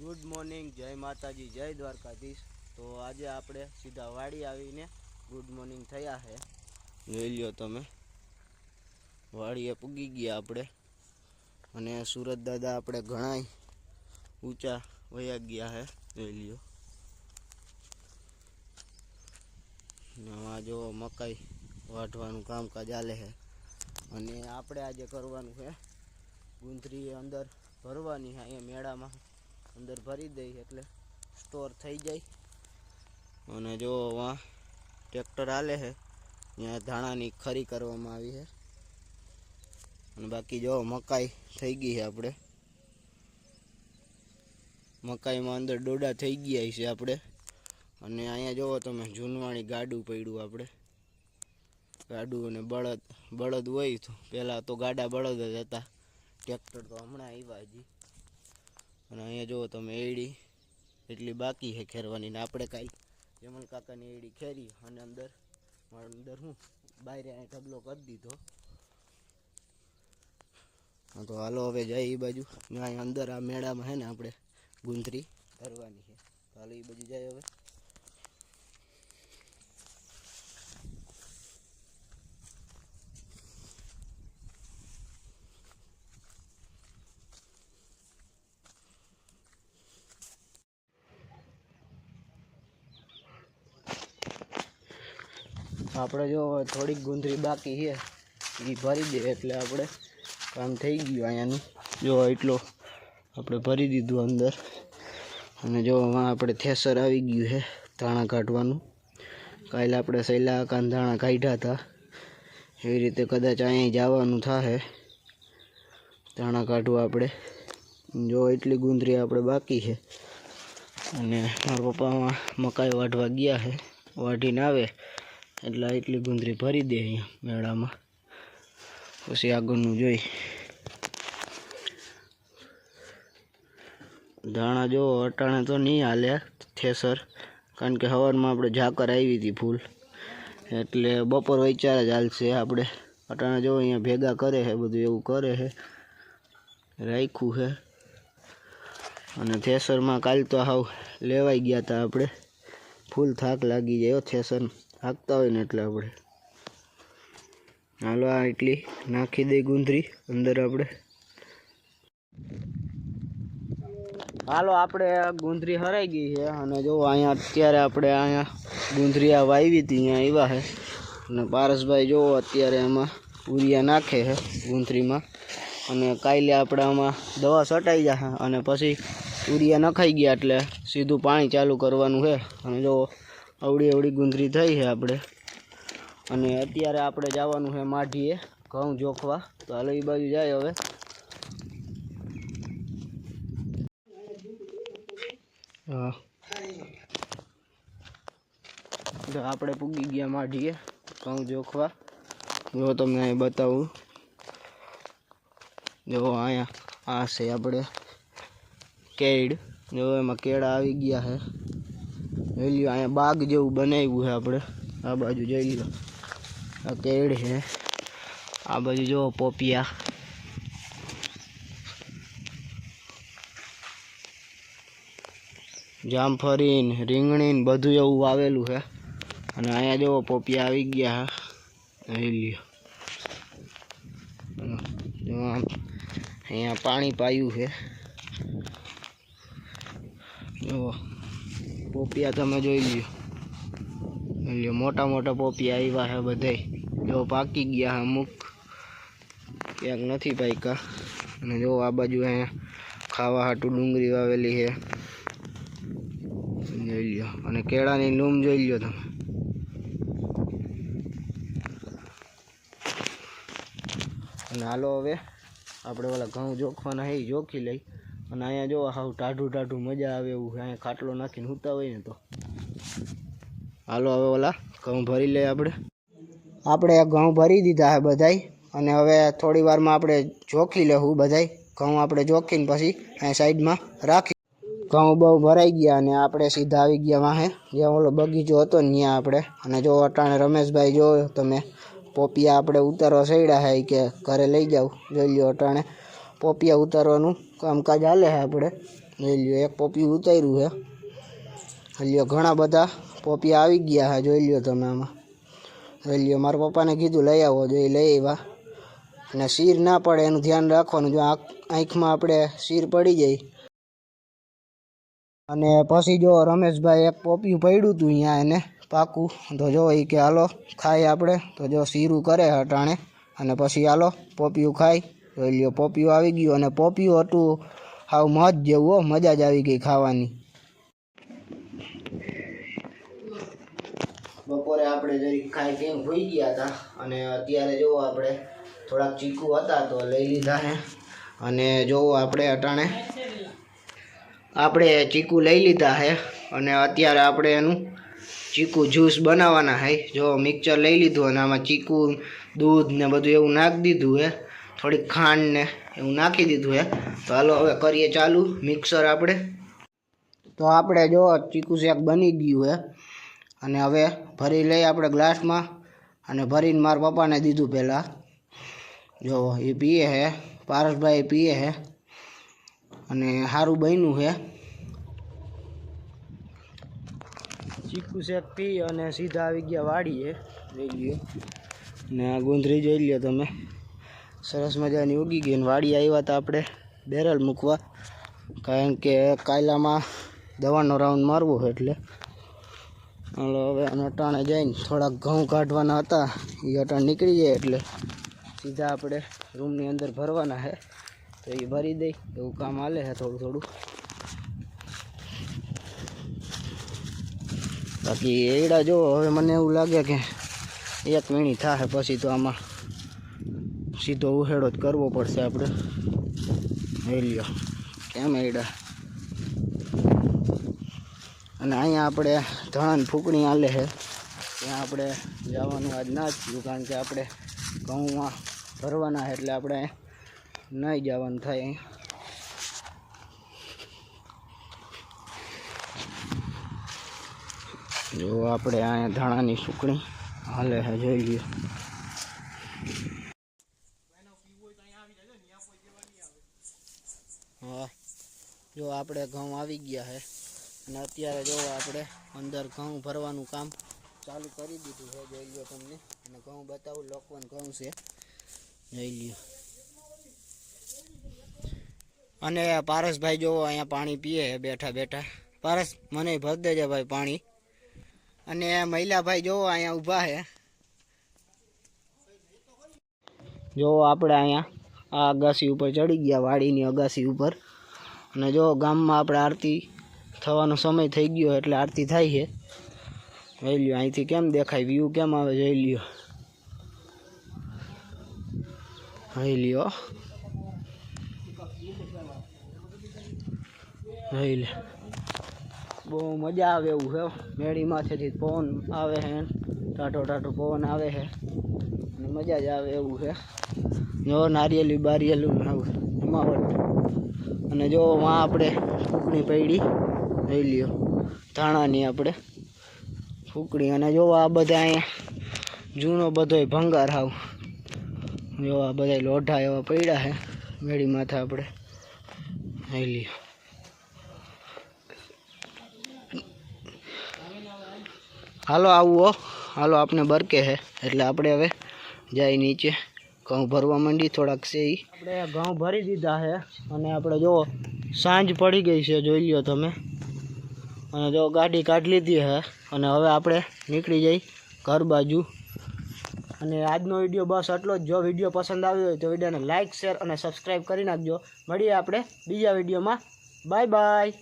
Good morning, જય માતાજી, જય દ્વારકાધીશ। તો આજે આપણે સીધા વાડી આવીને ગુડ મોર્નિંગ થયા છે। જોઈ લ્યો તમે, વાડીએ પૂગી ગયા આપણે। અને સુરત દાદા આપણે ઘણા ઊંચા વયા ગયા છે, જોઈ લ્યો। આમાં જો મકાઈ વાઢવાનું કામકાજ ચાલે છે। અને આપણે આજે કરવાનું છે ગુંથરી અંદર ભરવાની છે। અહીંયા મેળામાં અંદર ભરી દઈ એટલે સ્ટોર થઈ જાય। અને જો વहाँ ટ્રેક્ટર હાલે છે, ત્યાં ધાણાની ખરી કરવામાં આવી છે। અને બાકી જો મકાઈ થઈ ગઈ છે, આપણે મકાઈમાં અંદર ડોડા થઈ ગયા છે આપણે। અને અહીંયા જોવો તમે, જૂનવાણી ગાડું પડ્યું આપણે, ગાડું અને બળદ હોય તો પહેલાં તો ગાડા બળદ જ હતા, ટ્રેક્ટર તો હમણાં આવ્યા હજી। અને અહીંયા જુઓ તમે, એડી એટલી બાકી છે ખેરવાની, ને આપણે કાંઈ જમલ કાકાની એડી ખેરી અને અંદર હું બહાર ઢગલો કરી દીધો। હા તો હાલો હવે જાય એ બાજુ, અહીંયા અંદર આ મેળામાં છે ને આપણે ગુંથરી ભરવાની છે, તો હાલો એ બાજુ જાય હવે। આપણે જો થોડીક ગુંથરી બાકી છે, એ ભરી દે એટલે આપણે કામ થઈ ગયું અહીંયાનું। જો એટલો આપણે ભરી દીધું અંદર। અને જો આપણે થેસર આવી ગયું છે ધાણા કાઢવાનું। કાલે આપણે સૈલા ધાણા કાઢ્યા હતા, એવી રીતે કદાચ અહીંયા જવાનું થાય ધાણા કાઢવા આપણે। જો એટલી ગુંથરી આપણે બાકી છે। અને મારા પપ્પામાં મકાઈ વાઢવા ગયા છે, વાઢીને આવે એટલે એટલી ગુંથરી ભરી દે અહીંયા મેળામાં, પછી આગળનું જોઈ। ધાણા જો અટાણે તો નહીં હાલે થેસર, કારણ કે સવારમાં આપણે ઝાકર આવી હતી ફૂલ, એટલે બપોર વચાર જ હાલશે આપણે। અટાણે જો અહીંયા ભેગા કરે છે, બધું એવું કરે છે, રાખ્યું છે। અને થેસરમાં કાલ તો હાવ લેવાઈ ગયા હતા આપણે, ફૂલ થાક લાગી જાય થેસર હાંકતા હોય ને એટલે આપણે। હાલો આ એટલી નાખી દઈ ગુંથરી અંદર આપણે। હાલો આપણે ગુંથરી હરાઈ ગઈ છે। અને જો અહીંયા અત્યારે આપણે અહીંયા ગુંથરી આ વાવી હતી, અહીંયા આવ્યા છે। અને પારસભાઈ જો અત્યારે એમાં ઉરિયા નાખે છે ગુંથરીમાં। અને કાલે આપણે આમાં દવા છટાઈ જશે, અને પછી ઉરિયા નખાઈ ગયા એટલે સીધું પાણી ચાલુ કરવાનું છે। અને જો અવળી ગુંથરી થઈ છે આપણે। અને અત્યારે આપણે જવાનું છે માઢીએ ઘઉં જોખવા, તો હાલો એ બાજુ જાય હવે। હા, તો આપણે પૂગી ગયા માઢીએ ઘઉં જોખવા। જો તમને અહીં બતાવું, જો અહીંયા આ છે આપણે કેળ, જો એમાં કેળા આવી ગયા છે, જોઈ લ્યો। અહીંયા બાગ જેવું બનાવ્યું છે આપણે, આ બાજુ જોઈ લો, આ કેળ છે, આ બાજુ જો પોપિયા, જામફળી રીંગણી બધું એવું વાવેલું છે। અને અહીંયા જો પોપિયા આવી ગયા છે, જોઈ લ્યો। જો અહીંયા પાણી પાયું છે, જો પોપિયા તમે જોઈ લ્યો, મોટા મોટા પોપિયા આવ્યા છે બધાય, જો પાકી ગયા અમુક, ક્યાંક નથી પાક્યા। અને જો આ બાજુ અહીંયા ખાવા હાટું ડુંગળી વાવેલી છે, જોઈ લ્યો। અને કેળાની લૂમ જોઈ લ્યો તમે। અને હાલો હવે આપણે ઓલા ઘઉં જોખવાના છે, જોખી લઈ। અને અહીંયા જો હાવ ટાઢું મજા આવે એવું છે, અહીંયા ખાટલો નાખીને સૂતા હોય ને તો। હાલો હવે ઓલા ઘઉં ભરી લઈએ આપણે ઘઉં ભરી દીધા છે બધાય। અને હવે થોડી વારમાં આપણે જોખી લેવું બધાય ઘઉં, આપણે જોખીને પછી અહીં સાઈડમાં રાખી। ઘઉં બહુ ભરાઈ ગયા અને આપણે સીધા આવી ગયા વાહે, જ્યાં ઓલો બગીચો હતો ને ત્યાં આપણે। અને જો અટાણે રમેશભાઈ જો તમે, પોપિયા આપણે ઉતારવા સડ્યા છે કે ઘરે લઈ જાવ, જોઈ લો। અટાણે પોપિયા ઉતારવાનું કામકાજ હાલે છે આપણે। જોઈ લ્યો એક પોપિયું ઉતાર્યું છે. લ્યો ઘણા બધા પોપિયા આવી ગયા છે, જોઈ લ્યો તમે આમાં. જોઈ લ્યો મારા પપ્પાને કીધું લઈ આવો, જોઈ લઈ આવ્યા. અને શીર ના પડે એનું ધ્યાન રાખવાનું, જો આંખમાં આપણે શીર પડી જાય. અને પછી જો રમેશભાઈ એક પોપિયું પડ્યું હતું અહીંયા એને પાકું, તો જો એ કે હાલો ખાઈ આપણે. તો જો શીરું કરે હટાણે અને પછી હાલો પોપિયું ખાઈ. જોઈ લ્યો પોપિયું આવી ગયું અને પોપિયું હતું હાવ મધ જેવું, મજા જ આવી ગઈ ખાવાની. બપોરે આપણે જરીક ખાઈ પીને ભૂઈ ગયા હતા અને અત્યારે જો આપણે થોડાક ચીકુ હતા તો લઈ લીધા છે. અને જો આપણે અટાણે આપણે ચીકુ લઈ લીધા છે અને અત્યારે આપણે એનું ચીકુ જ્યુસ બનાવવાના છે. જો મિક્સર લઈ લીધું અને આમાં ચીકુ દૂધ ને બધું એવું નાખી દીધું છે, થોડીક ખાંડ ને એવું નાખી દીધું છે. તો હાલો હવે કરીએ ચાલુ મિક્સર આપણે. તો આપણે જો ચીકુ શેક બની ગયું છે અને હવે ભરી લઈ આપણે ગ્લાસમાં. અને ભરીને મારા પપ્પાને દીધું પહેલાં. જો એ પીએ છે, પારસભાઈ પીએ છે અને સારું બન્યું છે. ચીકુ શેક પી અને સીધા આવી ગયા વાડીએ. જોઈ લ્યો ને આ ગુંદરી જોઈ લ્યો તમે, સરસ મજાની ઉગી ગઈ. ને વાડી આવ્યા હતા આપણે બેરલ મૂકવા, કારણ કે કાયલામાં દવાનો રાઉન્ડ મારવો એટલે. હાલો હવે અટાણે જઈને થોડાક ઘઉં કાઢવાના હતા, એ અટાણે નીકળી જાય એટલે સીધા આપણે રૂમની અંદર ભરવાના છે. તો એ ભરી દઈ એવું કામ હાલે છે થોડું થોડું. બાકી એડા જો હવે મને એવું લાગે કે 1 વીણી થાય પછી તો આમાં સીધો ઉહેડો જ કરવો પડશે આપણે. લઈ લ્યો કેમ એડા. અને અહીંયા આપણે ધણાની ફૂકણી હાલે છે, ત્યાં આપણે જવાનું આજ ના જ થયું, કારણ કે આપણે ઘઉંમાં ભરવાના એટલે આપણે નહીં જવાનું થાય. જો આપણે અહીંયા ધાણાની સુકણી હાલે છે, જોઈ લ્યો. હા જો આપણે ઘઉં આવી ગયા છે અને અત્યારે જો આપણે અંદર ઘઉં ભરવાનું કામ ચાલુ કરી દીધું છે. જોઈ લ્યો તમને, અને ઘઉં બતાવું, લોકવન ઘઉં છે, જોઈ લ્યો. અને પારસભાઈ જો અહીંયા પાણી પીએ બેઠા બેઠા. પારસ મને ભર દેજે ભાઈ પાણી. અને મહિલાભાઈ જો અહીંયા ઊભા છે. જો આપણે અહીંયા આ અગાસી ઉપર ચડી ગયા, વાડીની અગાસી ઉપર. અને જો ગામમાં આપણે આરતી થવાનો સમય થઈ ગયો એટલે આરતી થાય છે. જોઈ લ્યો અહીંથી કેમ દેખાય, વ્યૂ કેમ આવે, જોઈ લ્યો. જોઈ લ્યો, જોઈ લે, બહુ મજા આવે એવું છે. મેળીમાંથી પવન આવે છે, ટાટો ટાટો પવન આવે છે અને મજા જ આવે એવું છે. જો નારિયેલું બારિયેલું જમાવટ. અને જો વાં આપણે ફૂકણી પડી, જોઈ લ્યો ધાણાની આપણે ફૂકણી. અને જો આ બધા અહીંયા જૂનો બધોય ભંગાર હાવ, જો આ બધા લોઢા એવા પડ્યા છે મેળી માથે આપણે. જોઈ લ્યો. હાલો આવું હાલો, આપણે બરકે છે એટલે આપણે હવે જાય નીચે ઘઉં ભરવા માંડી. થોડાક છે એ આપણે ઘઉં ભરી દીધા છે અને આપણે જો સાંજ પડી ગઈ છે, જોઈ લ્યો તમે. અને જો ગાડી કાઢી લીધી છે અને હવે આપણે નીકળી જઈ ઘર બાજુ. અને આજનો વિડીયો બસ આટલો જ. જો વિડીયો પસંદ આવ્યો હોય તો વિડીયોને લાઇક, શેર અને સબસ્ક્રાઈબ કરી નાખજો. મળીએ આપણે બીજા વિડીયોમાં. Bye bye.